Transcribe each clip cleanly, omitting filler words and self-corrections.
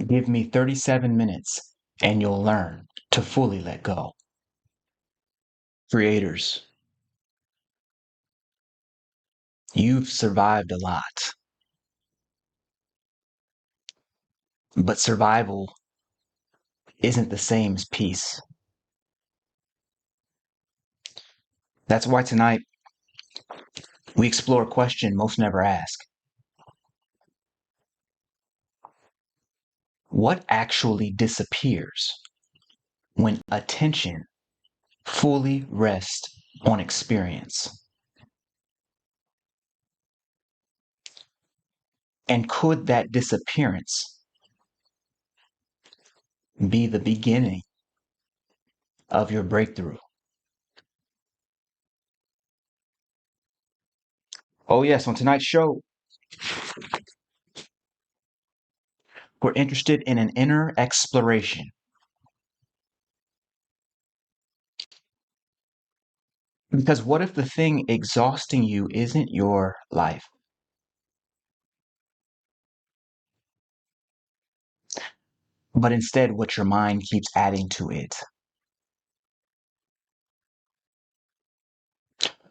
Give me 37 minutes and you'll learn to fully let go. Creators, you've survived a lot, but survival isn't the same as peace. That's why tonight we explore a question most never ask. What actually disappears when attention fully rests on experience? And could that disappearance be the beginning of your breakthrough? Oh, yes, on tonight's show, we're interested in an inner exploration. Because what if the thing exhausting you isn't your life, but instead what your mind keeps adding to it?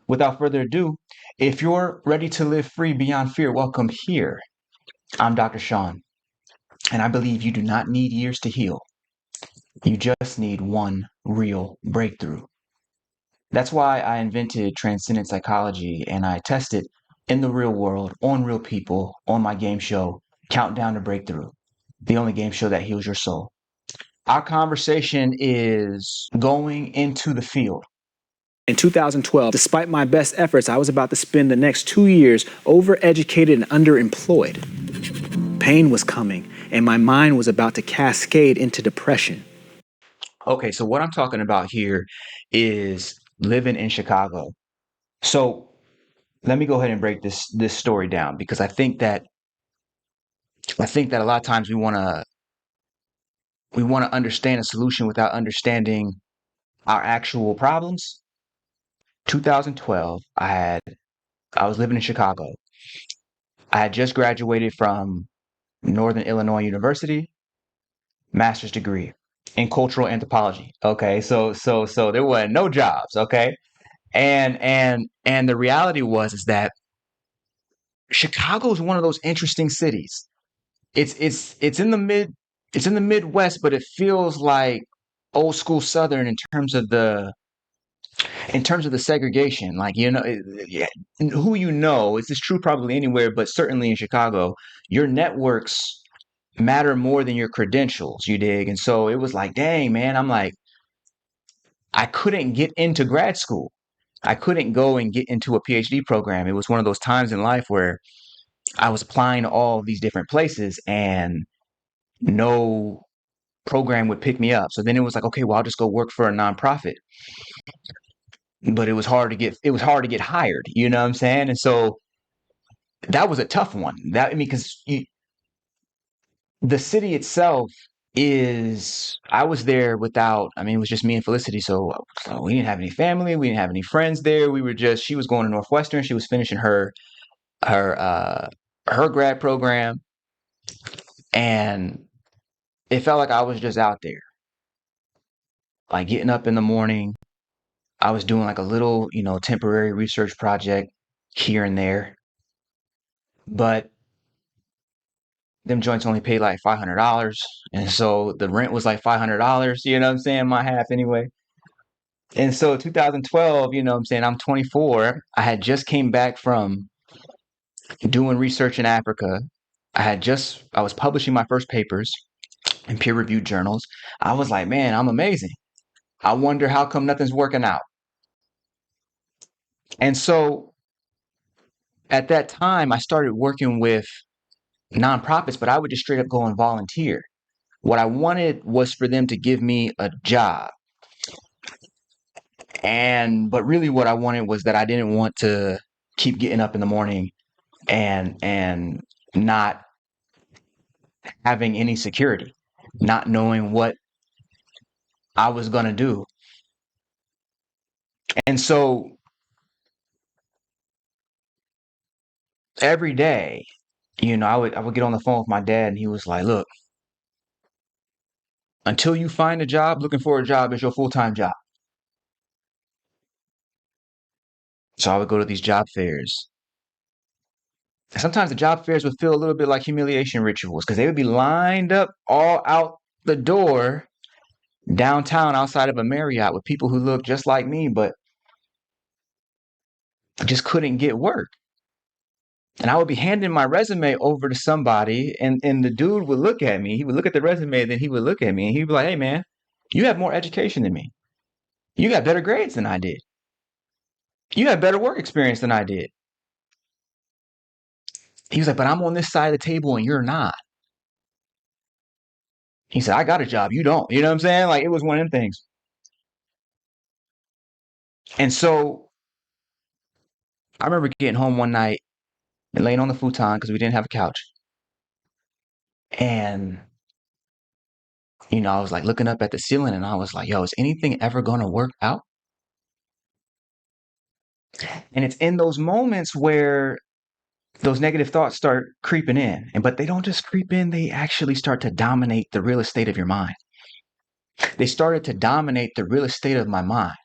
Without further ado, if you're ready to live free beyond fear, welcome here. I'm Dr. Shawn, and I believe you do not need years to heal. You just need one real breakthrough. That's why I invented Transcendent Psychology, and I test it in the real world, on real people, on my game show, Countdown to Breakthrough, the only game show that heals your soul. Our conversation is going into the field. In 2012, despite my best efforts, I was about to spend the next 2 years overeducated and underemployed. Pain was coming, and my mind was about to cascade into depression. Okay, so what I'm talking about here is living in Chicago. So let me go ahead and break this story down, because I think that a lot of times we want to understand a solution without understanding our actual problems. 2012, I was living in Chicago. I had just graduated from Northern Illinois University, master's degree in cultural anthropology. Okay, so there were no jobs. Okay, and the reality is that Chicago is one of those interesting cities. It's in the Midwest, but it feels like old school Southern in terms of the segregation. Like, yeah, who this is true probably anywhere, but certainly in Chicago, your networks matter more than your credentials, you dig? And so it was like, dang, man, I'm like, I couldn't get into grad school. I couldn't go and get into a PhD program. It was one of those times in life where I was applying to all these different places and no program would pick me up. So then it was like, okay, well, I'll just go work for a nonprofit. But it was hard to get hired, you know what I'm saying? And so that was a tough one. Because the city itself I was there it was just me and Felicity. So we didn't have any family. We didn't have any friends there. She was going to Northwestern. She was finishing her, uh, her grad program. And it felt like I was just out there, like getting up in the morning. I was doing like a little, temporary research project here and there, but them joints only paid like $500. And so the rent was like $500, you know what I'm saying? My half anyway. And so 2012, you know what I'm saying? I'm 24. I had just came back from doing research in Africa. I was publishing my first papers in peer reviewed journals. I was like, man, I'm amazing. I wonder how come nothing's working out. And so at that time, I started working with nonprofits, but I would just straight up go and volunteer. What I wanted was for them to give me a job. But really what I wanted was that I didn't want to keep getting up in the morning and not having any security, not knowing what I was going to do. And so every day, I would get on the phone with my dad and he was like, look, until you find a job, looking for a job is your full-time job. So I would go to these job fairs. And sometimes the job fairs would feel a little bit like humiliation rituals because they would be lined up all out the door downtown outside of a Marriott with people who looked just like me, but just couldn't get work. And I would be handing my resume over to somebody, and the dude would look at me. He would look at the resume, then he would look at me, and he'd be like, "Hey, man, you have more education than me. You got better grades than I did. You have better work experience than I did." He was like, "But I'm on this side of the table and you're not." He said, "I got a job. You don't." You know what I'm saying? Like, it was one of them things. And so I remember getting home one night and laying on the futon because we didn't have a couch. And, I was like looking up at the ceiling and I was like, yo, is anything ever going to work out? And it's in those moments where those negative thoughts start creeping in. But they don't just creep in, they actually start to dominate the real estate of your mind. They started to dominate the real estate of my mind.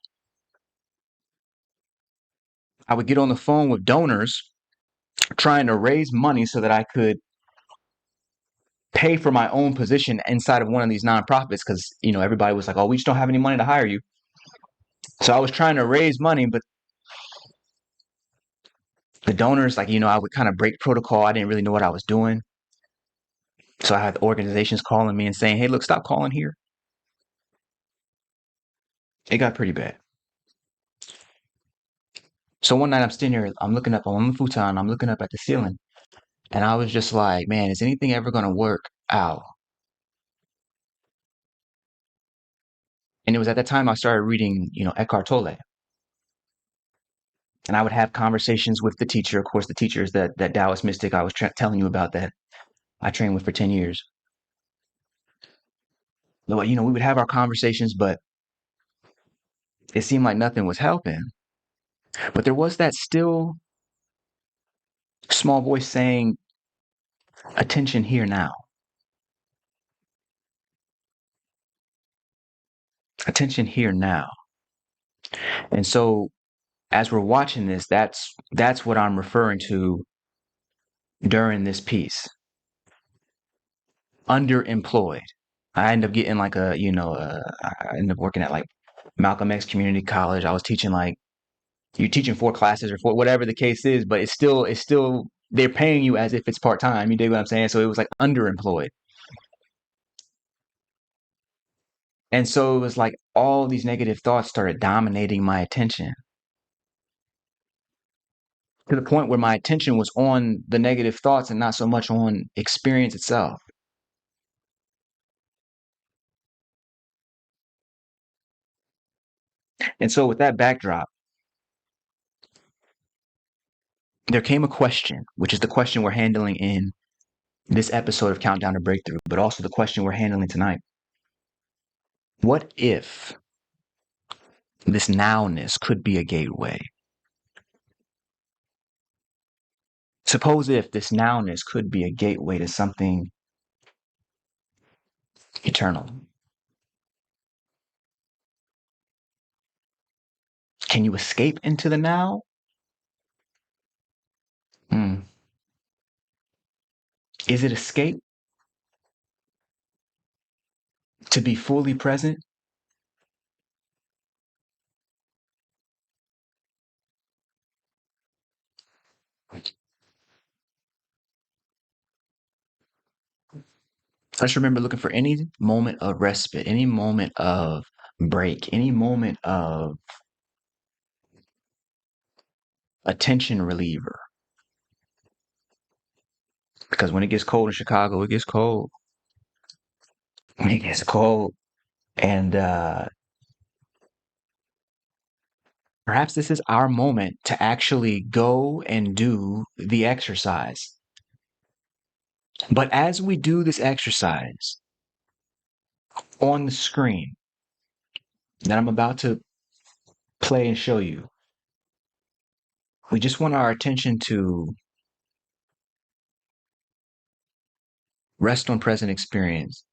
I would get on the phone with donors trying to raise money so that I could pay for my own position inside of one of these nonprofits because, everybody was like, oh, we just don't have any money to hire you. So I was trying to raise money, but the donors, like, I would kind of break protocol. I didn't really know what I was doing. So I had organizations calling me and saying, hey, look, stop calling here. It got pretty bad. So one night I'm sitting here, I'm looking up, I'm on the futon, I'm looking up at the ceiling. And I was just like, man, is anything ever going to work out? And it was at that time I started reading, Eckhart Tolle. And I would have conversations with the teacher. Of course, the teacher is that Taoist mystic I was telling you about that I trained with for 10 years. But, we would have our conversations, but it seemed like nothing was helping. But there was that still small voice saying, attention here now. Attention here now. And so as we're watching this, that's what I'm referring to during this piece. Underemployed. I end up getting like I ended up working at like Malcolm X Community College. I was teaching like you're teaching 4 classes or 4, whatever the case is, but it's still they're paying you as if it's part time. You dig what I'm saying? So it was like underemployed. And so it was like all these negative thoughts started dominating my attention to the point where my attention was on the negative thoughts and not so much on experience itself. And so with that backdrop, there came a question, which is the question we're handling in this episode of Countdown to Breakthrough, but also the question we're handling tonight. What if this nowness could be a gateway? Suppose if this nowness could be a gateway to something eternal. Can you escape into the now? Hmm. Is it escape to be fully present? I just remember looking for any moment of respite, any moment of break, any moment of attention reliever. Because when it gets cold in Chicago, it gets cold. It gets cold. And perhaps this is our moment to actually go and do the exercise. But as we do this exercise on the screen that I'm about to play and show you, we just want our attention to rest on present experience.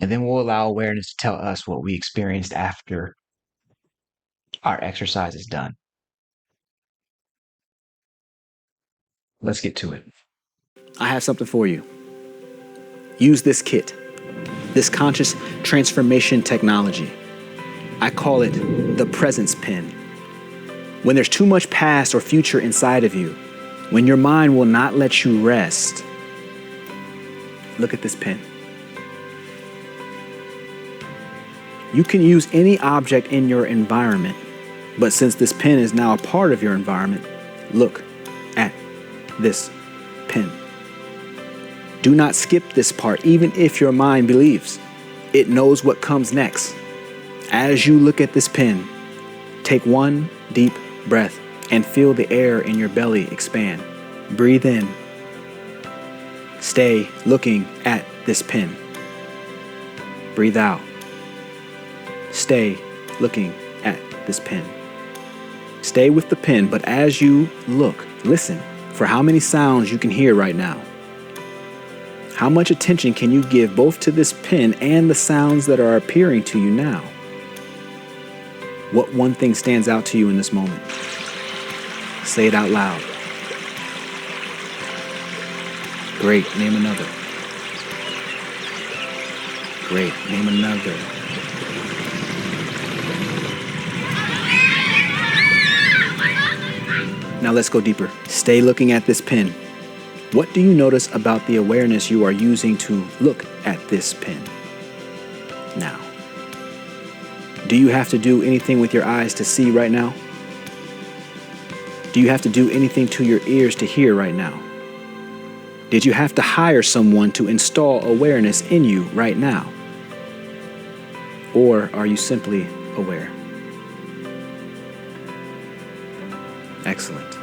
And then we'll allow awareness to tell us what we experienced after our exercise is done. Let's get to it. I have something for you. Use this kit, this conscious transformation technology. I call it the presence pin. When there's too much past or future inside of you, when your mind will not let you rest, look at this pin. You can use any object in your environment, but since this pin is now a part of your environment, look at this pin. Do not skip this part, even if your mind believes. It knows what comes next. As you look at this pin, take one deep breath and feel the air in your belly expand. Breathe in. Stay looking at this pin. Breathe out. Stay looking at this pin. Stay with the pin, but as you look, listen for how many sounds you can hear right now. How much attention can you give both to this pin and the sounds that are appearing to you now? What one thing stands out to you in this moment? Say it out loud. Great, name another. Great, name another. Now let's go deeper. Stay looking at this pin. What do you notice about the awareness you are using to look at this pin now? Do you have to do anything with your eyes to see right now? Do you have to do anything to your ears to hear right now? Did you have to hire someone to install awareness in you right now? Or are you simply aware? Excellent.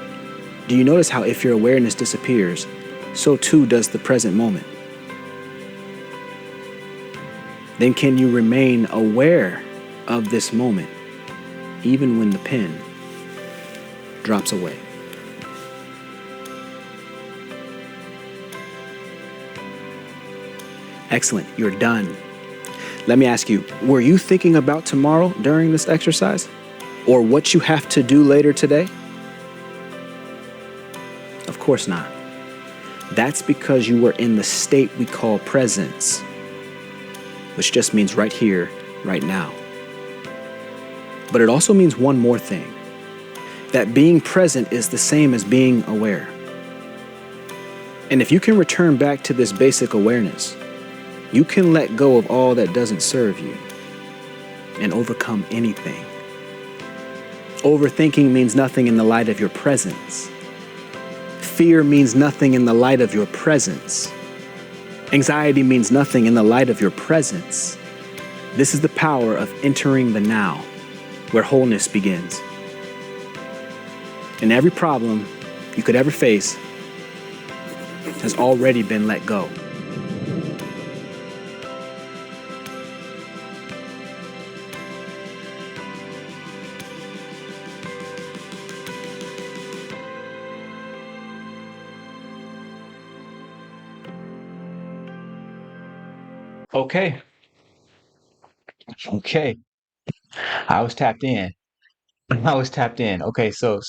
Do you notice how if your awareness disappears, so too does the present moment? Then can you remain aware of this moment, even when the pin drops away? Excellent, you're done. Let me ask you, were you thinking about tomorrow during this exercise? Or what you have to do later today? Of course not. That's because you were in the state we call presence, which just means right here, right now. But it also means one more thing, that being present is the same as being aware. And if you can return back to this basic awareness, you can let go of all that doesn't serve you and overcome anything. Overthinking means nothing in the light of your presence. Fear means nothing in the light of your presence. Anxiety means nothing in the light of your presence. This is the power of entering the now, where wholeness begins. And every problem you could ever face has already been let go. Okay. Okay. I was tapped in. I was tapped in. Okay, so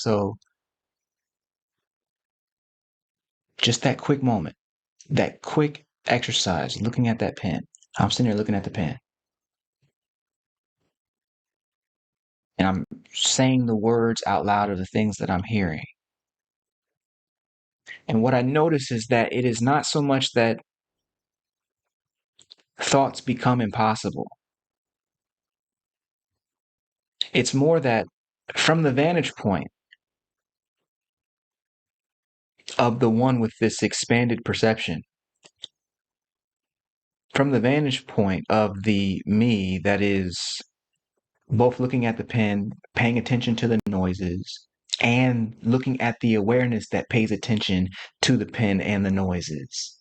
just that quick moment, that quick exercise, looking at that pen. I'm sitting there looking at the pen. And I'm saying the words out loud of the things that I'm hearing. And what I notice is that it is not so much that thoughts become impossible. It's more that from the vantage point of the one with this expanded perception, from the vantage point of the me that is both looking at the pen, paying attention to the noises, and looking at the awareness that pays attention to the pen and the noises,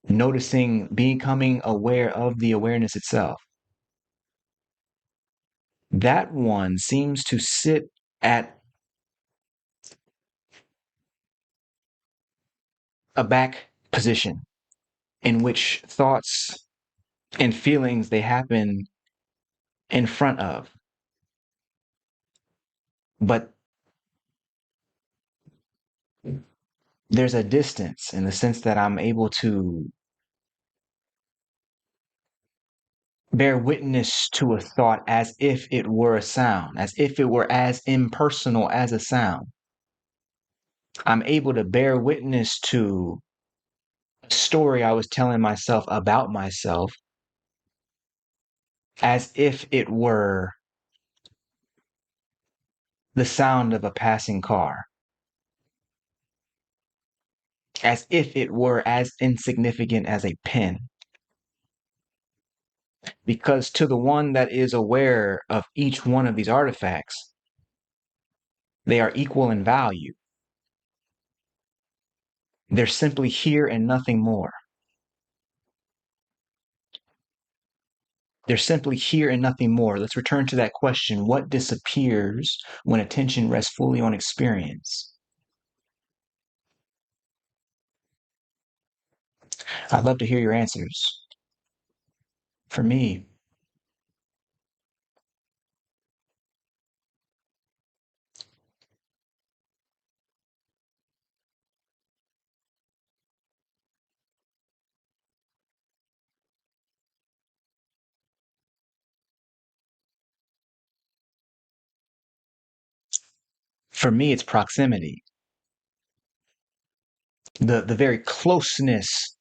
noticing, becoming aware of the awareness itself. That one seems to sit at a back position in which thoughts and feelings they happen in front of. But there's a distance in the sense that I'm able to bear witness to a thought as if it were a sound, as if it were as impersonal as a sound. I'm able to bear witness to a story I was telling myself about myself as if it were the sound of a passing car, as if it were as insignificant as a pin. Because to the one that is aware of each one of these artifacts, they are equal in value. They're simply here and nothing more. They're simply here and nothing more. Let's return to that question. What disappears when attention rests fully on experience? I'd love to hear your answers. For me, it's proximity. The very closeness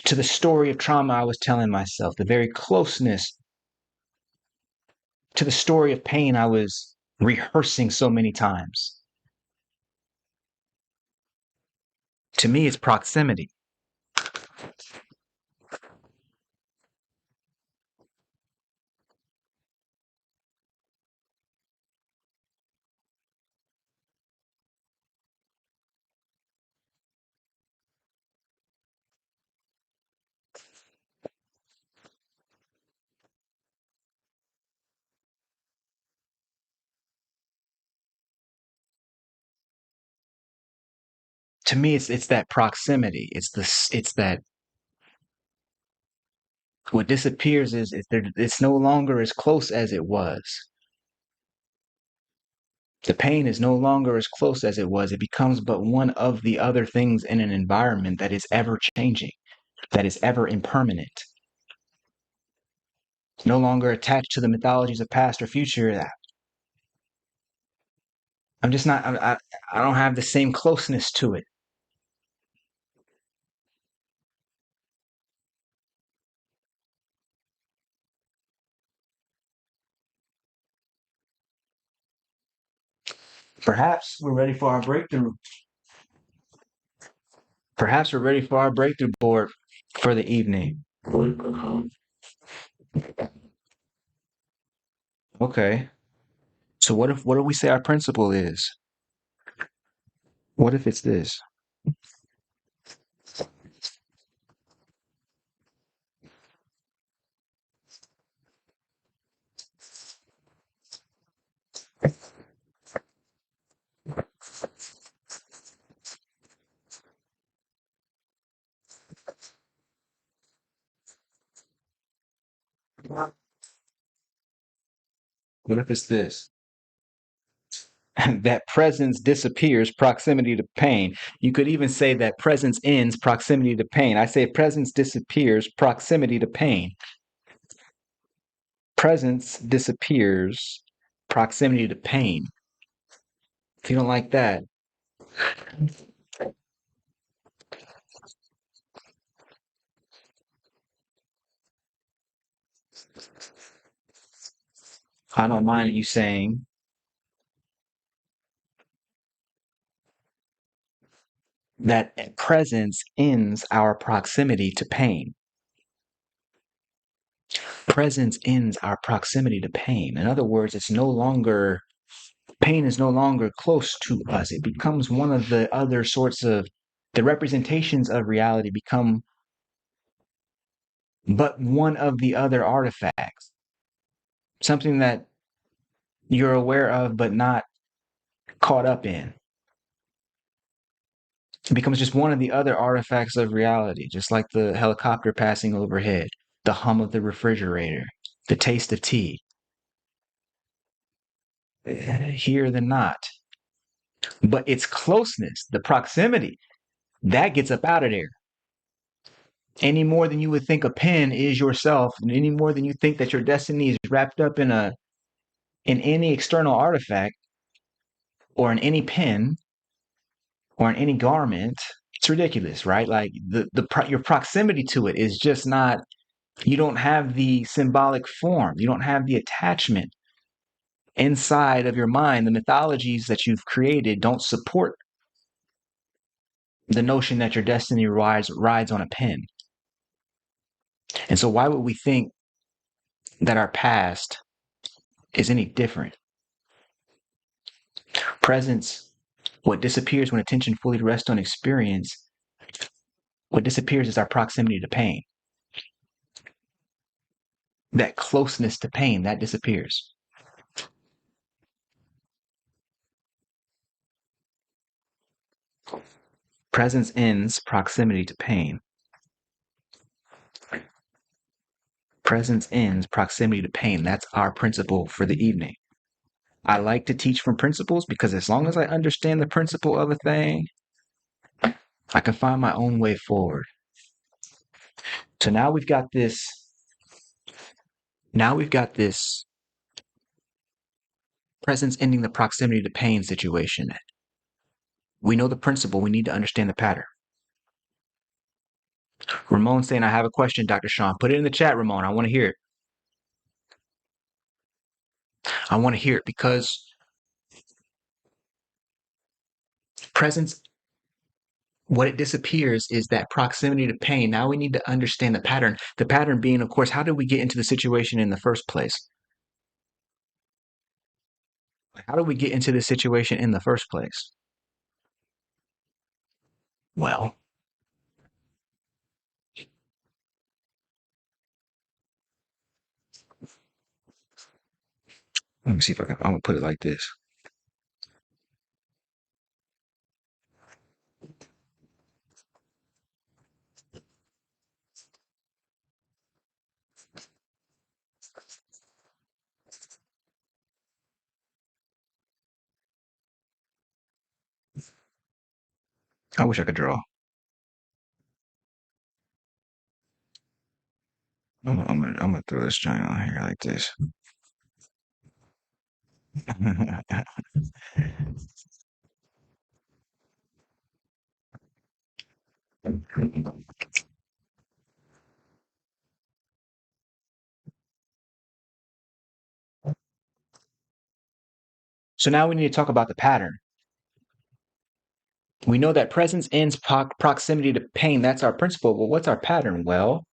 to the story of trauma I was telling myself, the very closeness to the story of pain I was rehearsing so many times. To me, it's proximity. To me, it's that proximity. It's that what disappears it's no longer as close as it was. The pain is no longer as close as it was. It becomes but one of the other things in an environment that is ever changing, that is ever impermanent. No longer attached to the mythologies of past or future. I'm just not. I don't have the same closeness to it. Perhaps we're ready for our breakthrough. Perhaps we're ready for our breakthrough board for the evening. Okay. So what if we say our principle is? What if it's this? What if it's this? That presence disappears, proximity to pain. You could even say that presence ends, proximity to pain. I say presence disappears, proximity to pain. Presence disappears, proximity to pain. If you don't like that, I don't mind you saying that presence ends our proximity to pain. Presence ends our proximity to pain. In other words, pain is no longer close to us. It becomes one of the other sorts of the representations of reality become but one of the other artifacts, something that you're aware of but not caught up in. It becomes just one of the other artifacts of reality, just like the helicopter passing overhead, the hum of the refrigerator, the taste of tea. Here than not. But its closeness, the proximity, that gets up out of there. Any more than you would think a pen is yourself, and any more than you think that your destiny is wrapped up in any external artifact or in any pen or in any garment, it's ridiculous, right? Like your proximity to it is just not. You don't have the symbolic form. You don't have the attachment inside of your mind. The mythologies that you've created don't support the notion that your destiny rides on a pen. And so why would we think that our past is any different? Presence, what disappears when attention fully rests on experience, what disappears is our proximity to pain. That closeness to pain, that disappears. Presence ends proximity to pain. Presence ends proximity to pain. That's our principle for the evening. I like to teach from principles because as long as I understand the principle of a thing, I can find my own way forward. So now we've got this presence ending the proximity to pain situation. We know the principle. We need to understand the pattern. Ramon saying, I have a question, Dr. Shawn. Put it in the chat, Ramon. I want to hear it. I want to hear it because presence, what it disappears is that proximity to pain. Now we need to understand the pattern. The pattern being, of course, how did we get into the situation in the first place? How did we get into this situation in the first place? Well, let me see if I'm going to put it like this. I wish I could draw. I'm gonna throw this giant on here like this. So now we need to talk about the pattern. We know that presence ends proximity to pain. That's our principle. Well, what's our pattern? Well,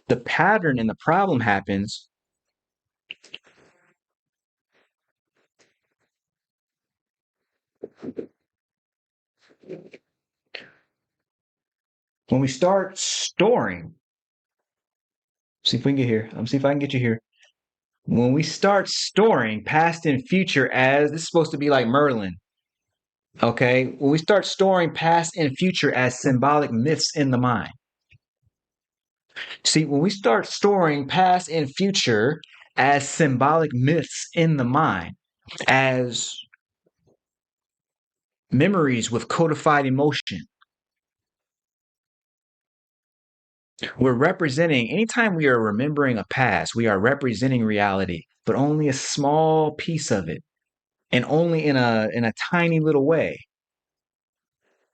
the pattern and the problem happens when we start storing. See if we can get here. See if I can get you here. When we start storing past and future as this is supposed to be like Merlin. Okay. When we start storing past and future as symbolic myths in the mind. See, when we start storing past and future as symbolic myths in the mind, as memories with codified emotion, we're representing, anytime we are remembering a past, we are representing reality, but only a small piece of it, and only in a tiny little way.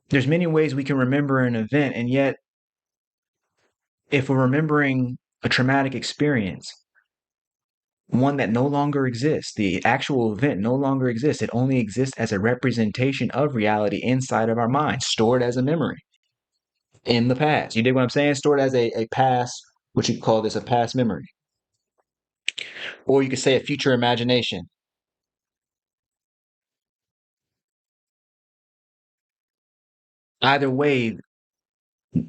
There's many ways we can remember an event, and yet, if we're remembering a traumatic experience, one that no longer exists, the actual event no longer exists, it only exists as a representation of reality inside of our mind, stored as a memory in the past. You dig what I'm saying? Stored as a past, what you could call this a past memory. Or you could say a future imagination. Either way,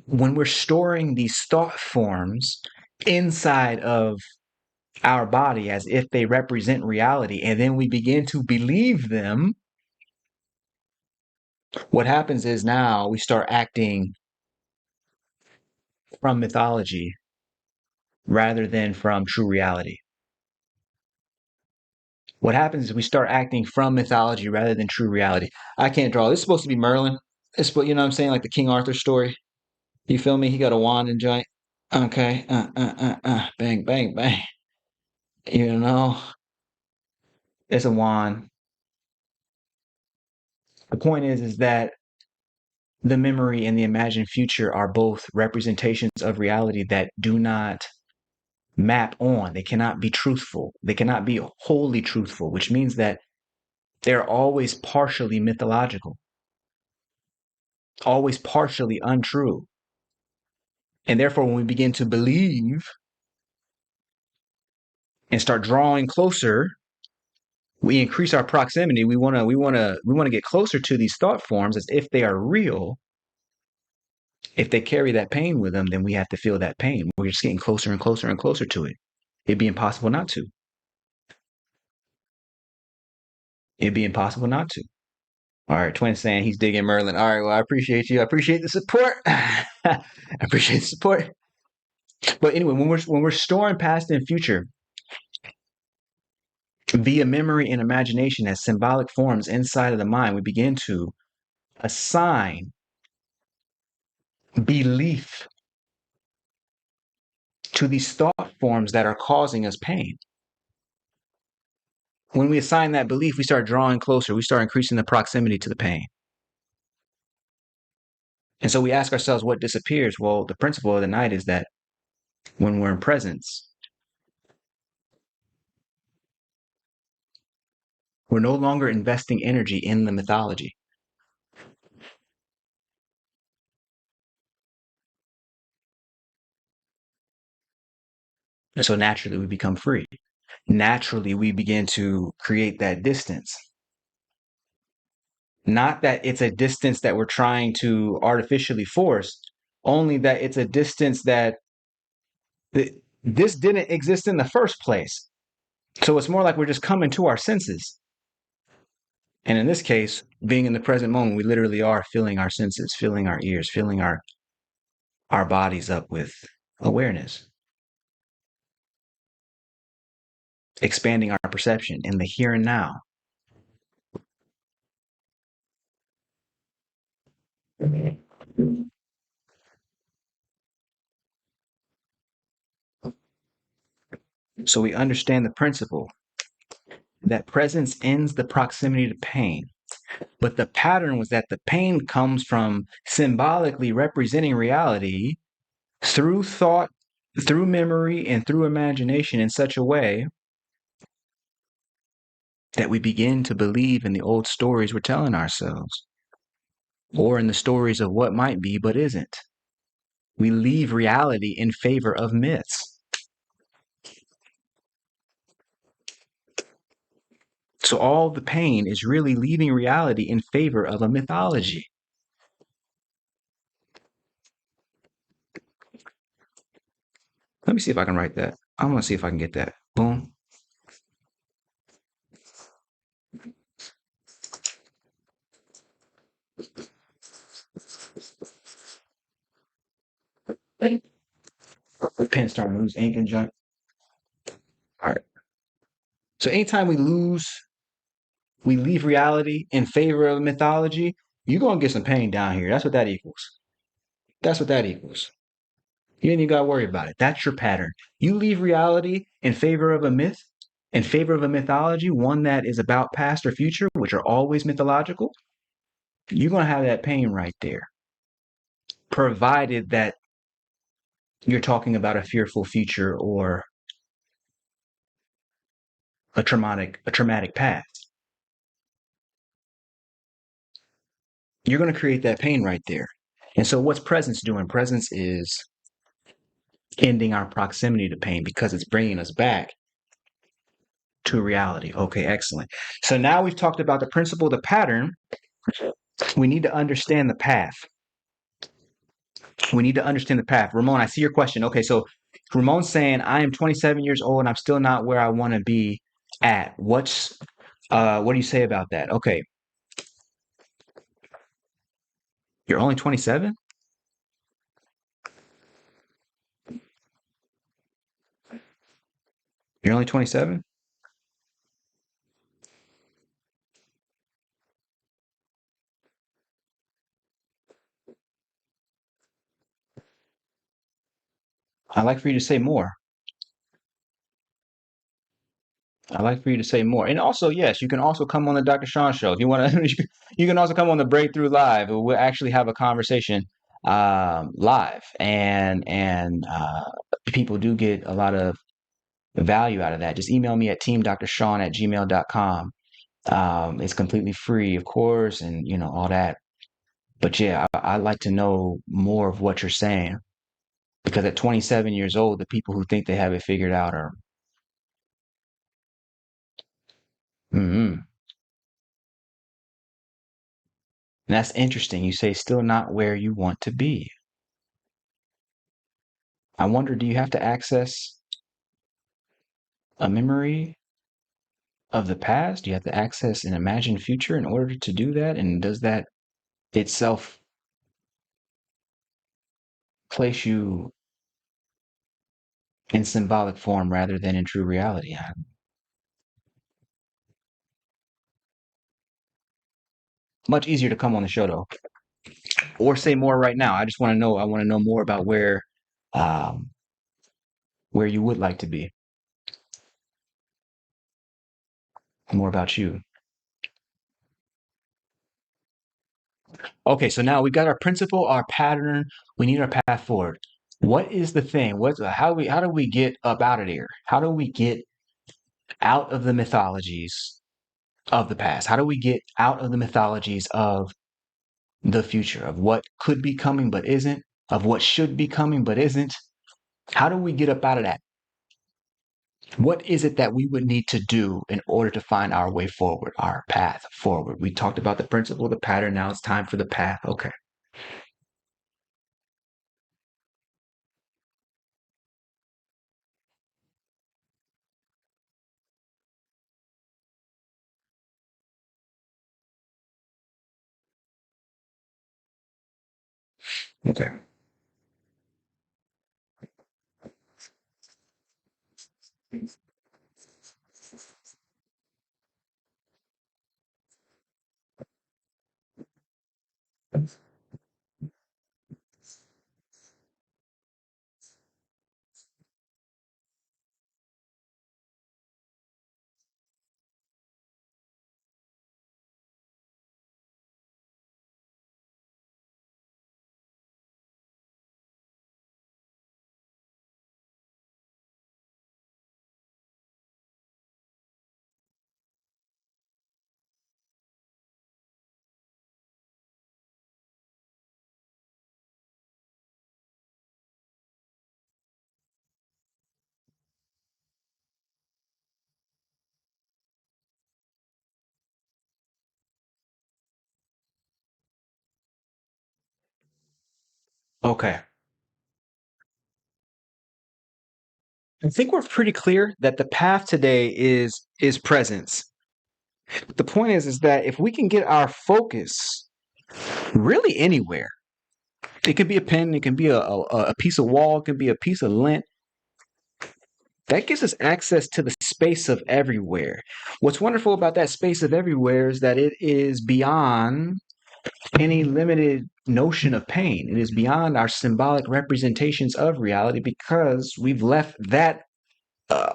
when we're storing these thought forms inside of our body as if they represent reality, and then we begin to believe them, What happens is now we start acting from mythology rather than from true reality. What happens is we start acting from mythology rather than true reality. I can't draw. This is supposed to be Merlin. It's, you know what I'm saying? Like the King Arthur story. You feel me? He got a wand and joint. Okay. Bang, bang, bang. You know, it's a wand. The point is that the memory and the imagined future are both representations of reality that do not map on. They cannot be truthful. They cannot be wholly truthful, which means that they're always partially mythological, always partially untrue. And therefore, when we begin to believe and start drawing closer, we increase our proximity. We want to get closer to these thought forms as if they are real. If they carry that pain with them, then we have to feel that pain. We're just getting closer and closer and closer to it. It'd be impossible not to. It'd be impossible not to. All right, Twin saying he's digging Merlin. All right, well, I appreciate you. I appreciate the support. I appreciate the support. But anyway, when we're storing past and future via memory and imagination as symbolic forms inside of the mind, we begin to assign belief to these thought forms that are causing us pain. When we assign that belief, we start drawing closer. We start increasing the proximity to the pain. And so we ask ourselves what disappears. Well, the principle of the night is that when we're in presence, we're no longer investing energy in the mythology. And so naturally we become free. Naturally we begin to create that distance. Not that it's a distance that we're trying to artificially force, only that it's a distance that this didn't exist in the first place. So it's more like we're just coming to our senses. And in this case, being in the present moment, we literally are filling our senses, filling our ears, filling our bodies up with awareness, expanding our perception in the here and now. So we understand the principle that presence ends the proximity to pain. But the pattern was that the pain comes from symbolically representing reality through thought, through memory, and through imagination in such a way that we begin to believe in the old stories we're telling ourselves, or in the stories of what might be but isn't. We leave reality in favor of myths. So all the pain is really leaving reality in favor of a mythology. Let me see if I can write that. I want to see if I can get that. Boom. The pen starting to lose ink and junk. All right. So anytime we leave reality in favor of mythology, you're going to get some pain down here. That's what that equals. That's what that equals. You ain't even got to worry about it. That's your pattern. You leave reality in favor of a myth, in favor of a mythology, one that is about past or future, which are always mythological. You're going to have that pain right there, provided that you're talking about a fearful future or a traumatic past. You're going to create that pain right there. And so what's presence doing? Presence is ending our proximity to pain because it's bringing us back to reality. Okay, excellent. So now we've talked about the principle, the pattern. We need to understand the path. We need to understand the path. Ramon, I see your question. Okay, so Ramon's saying, I am 27 years old and I'm still not where I want to be at. What do you say about that? Okay. You're only 27? You're only 27? I'd like for you to say more. I'd like for you to say more. And also, yes, you can also come on the Dr. Shawn show. If you want to, you can also come on the Breakthrough Live. We'll actually have a conversation live. And people do get a lot of value out of that. Just email me at teamdrshawn@gmail.com. It's completely free, of course, and all that. But yeah, I'd like to know more of what you're saying because at 27 years old, the people who think they have it figured out are. Mm-hmm. And that's interesting. You say still not where you want to be. I wonder, do you have to access a memory of the past? Do you have to access an imagined future in order to do that? And does that itself place you in symbolic form rather than in true reality? Much easier to come on the show though, or say more right now. I just want to know. I want to know more about um, where you would like to be, more about you. Okay, so now we got our principle, our pattern. We need our path forward. What is the thing? How do we get up out of there? How do we get out of the mythologies of the past? How do we get out of the mythologies of the future, of what could be coming but isn't, of what should be coming but isn't? How do we get up out of that? What is it that we would need to do in order to find our way forward, our path forward? We talked about the principle, the pattern. Now it's time for the path. Okay. Okay. Okay. I think we're pretty clear that the path today is presence. The point is that if we can get our focus really anywhere, it could be a pen, it can be a piece of wall, it can be a piece of lint. That gives us access to the space of everywhere. What's wonderful about that space of everywhere is that it is beyond any limited notion of pain. It is beyond our symbolic representations of reality because we've left that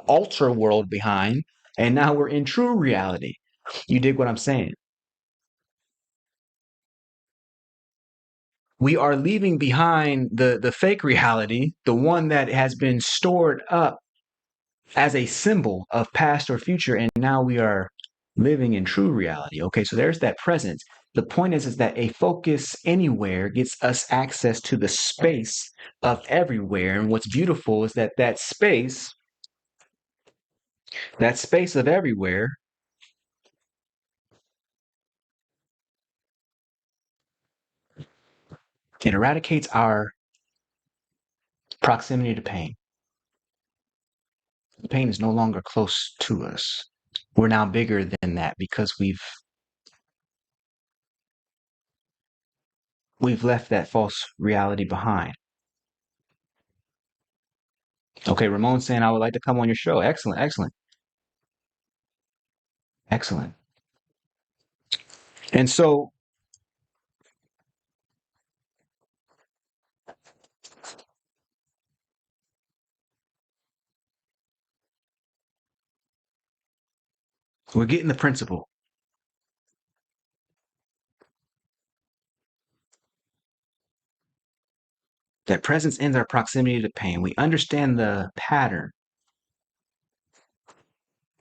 ultra world behind and now we're in true reality. You dig what I'm saying? We are leaving behind the fake reality, the one that has been stored up as a symbol of past or future, and now we are living in true reality. Okay, so there's that presence. The point is that a focus anywhere gets us access to the space of everywhere. And what's beautiful is that that space of everywhere, it eradicates our proximity to pain. Pain is no longer close to us. We're now bigger than that because we've we've left that false reality behind. Okay, Ramon's saying I would like to come on your show. Excellent, excellent, excellent. And so we're getting the principle. That presence ends our proximity to pain. We understand the pattern,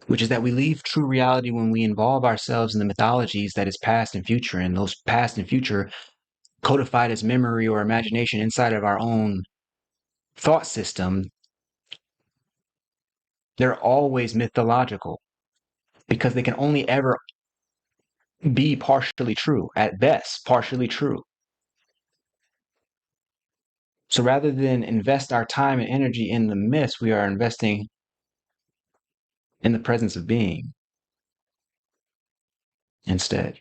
which is that we leave true reality when we involve ourselves in the mythologies that is past and future, and those past and future codified as memory or imagination inside of our own thought system. They're always mythological because they can only ever be partially true, at best, partially true. So rather than invest our time and energy in the myths, we are investing in the presence of being instead.